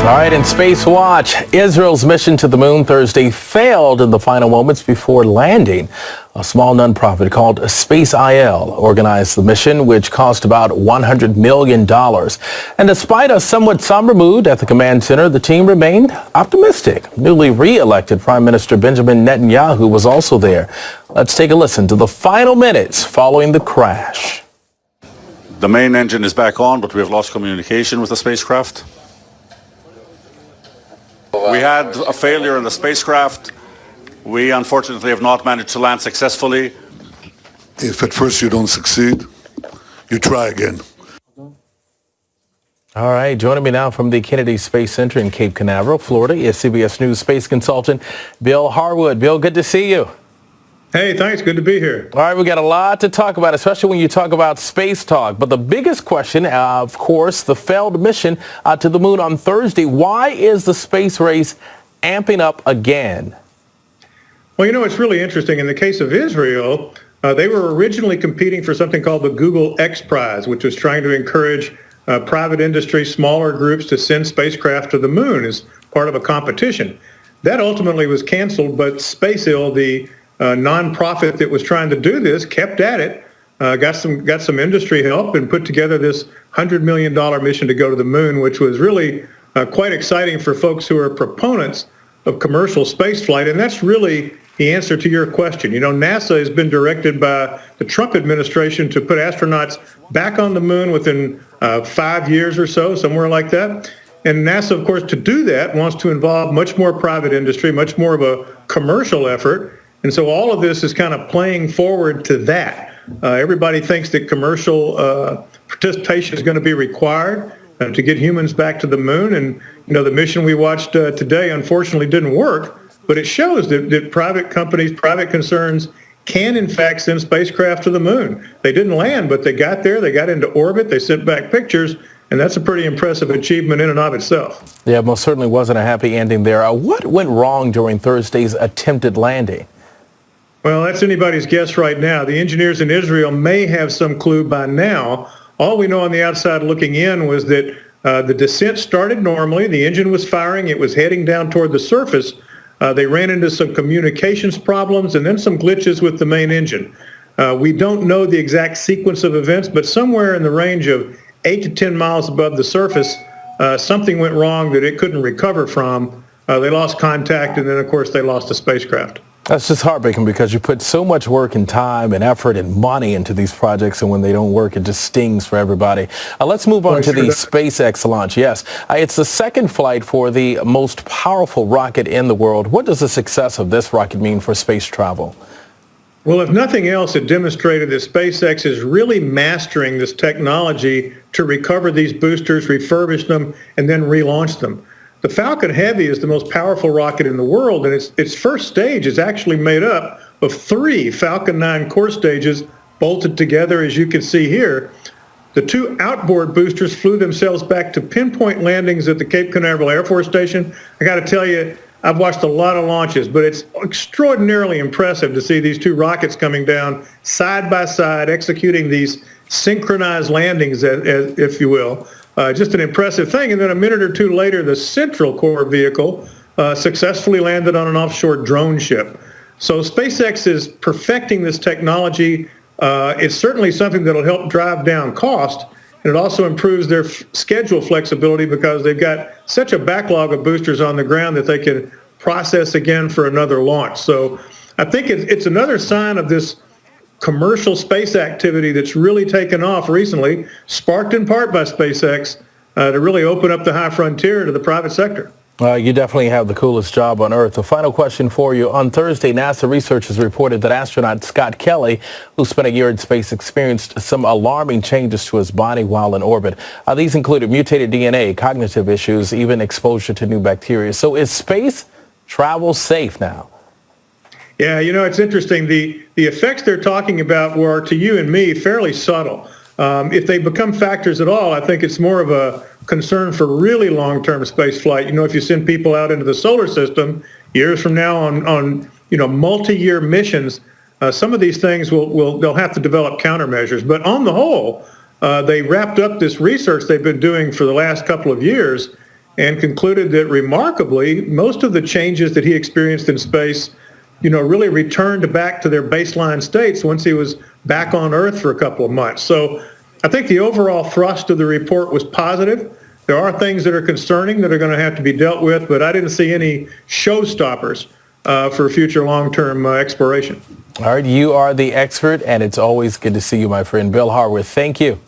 All right, in Space Watch, Israel's mission to the moon Thursday failed in the final moments before landing. A small nonprofit called SpaceIL organized the mission, which cost about $100 million. And despite a somewhat somber mood at the command center, the team remained optimistic. Newly re-elected Prime Minister Benjamin Netanyahu was also there. Let's take a listen to the final minutes following the crash. The main engine is back on, but we have lost communication with the spacecraft. We had a failure in the spacecraft. We unfortunately have not managed to land successfully. If at first you don't succeed, you try again. All right, joining me now from the Kennedy Space Center in Cape Canaveral, Florida, is CBS News space consultant Bill Harwood. Bill, good to see you. Hey, thanks. Good to be here. All right, we got a lot to talk about, especially when you talk about space talk. But the biggest question, of course, the failed mission to the moon on Thursday. Why is the space race amping up again? Well, you know, it's really interesting. In the case of Israel, they were originally competing for something called the Google X Prize, which was trying to encourage private industry, smaller groups to send spacecraft to the moon as part of a competition. That ultimately was canceled, but SpaceIL, the nonprofit that was trying to do this, kept at it, got some industry help and put together this $100 million mission to go to the moon, which was really quite exciting for folks who are proponents of commercial space flight. And that's really the answer to your question. You know, NASA has been directed by the Trump administration to put astronauts back on the moon within 5 years or so, somewhere like that. And NASA, of course, to do that, wants to involve much more private industry, much more of a commercial effort. And so all of this is kind of playing forward to that. Everybody thinks that commercial participation is going to be required to get humans back to the moon. And, you know, the mission we watched today, unfortunately, didn't work. But it shows that private companies, private concerns can, in fact, send spacecraft to the moon. They didn't land, but they got there. They got into orbit. They sent back pictures. And that's a pretty impressive achievement in and of itself. Yeah, most certainly wasn't a happy ending there. What went wrong during Thursday's attempted landing? Well, that's anybody's guess right now. The engineers in Israel may have some clue by now. All we know on the outside looking in was that the descent started normally. The engine was firing. It was heading down toward the surface. They ran into some communications problems and then some glitches with the main engine. We don't know the exact sequence of events, but somewhere in the range of 8 to 10 miles above the surface, something went wrong that it couldn't recover from. They lost contact, and then, of course, they lost the spacecraft. That's just heartbreaking because you put so much work and time and effort and money into these projects, and when they don't work, it just stings for everybody. Let's move on to the SpaceX launch. Yes, it's the second flight for the most powerful rocket in the world. What does the success of this rocket mean for space travel? Well, if nothing else, it demonstrated that SpaceX is really mastering this technology to recover these boosters, refurbish them, and then relaunch them. The Falcon Heavy is the most powerful rocket in the world, and its first stage is actually made up of 3 Falcon 9 core stages bolted together, as you can see here. The 2 outboard boosters flew themselves back to pinpoint landings at the Cape Canaveral Air Force Station. I got to tell you, I've watched a lot of launches, but it's extraordinarily impressive to see these 2 rockets coming down side by side, executing these synchronized landings, if you will. Just an impressive thing. And then a minute or 2 later, the central core vehicle successfully landed on an offshore drone ship. So SpaceX is perfecting this technology. It's certainly something that will help drive down cost. And it also improves their schedule flexibility because they've got such a backlog of boosters on the ground that they can process again for another launch. So I think it's another sign of this commercial space activity that's really taken off recently, sparked in part by SpaceX, to really open up the high frontier to the private sector. You definitely have the coolest job on Earth. A final question for you. On Thursday, NASA researchers reported that astronaut Scott Kelly, who spent a year in space, experienced some alarming changes to his body while in orbit. These included mutated DNA, cognitive issues, even exposure to new bacteria. So is space travel safe now? Yeah, you know, it's interesting. The effects they're talking about were, to you and me, fairly subtle. If they become factors at all, I think it's more of a concern for really long-term space flight. You know, if you send people out into the solar system years from now on multi-year missions, some of these things they'll have to develop countermeasures. But on the whole, they wrapped up this research they've been doing for the last couple of years, and concluded that remarkably, most of the changes that he experienced in space, really returned back to their baseline states once he was back on Earth for a couple of months. So I think the overall thrust of the report was positive. There are things that are concerning that are going to have to be dealt with, but I didn't see any showstoppers for future long-term exploration. All right, you are the expert, and it's always good to see you, my friend. Bill Harworth, thank you.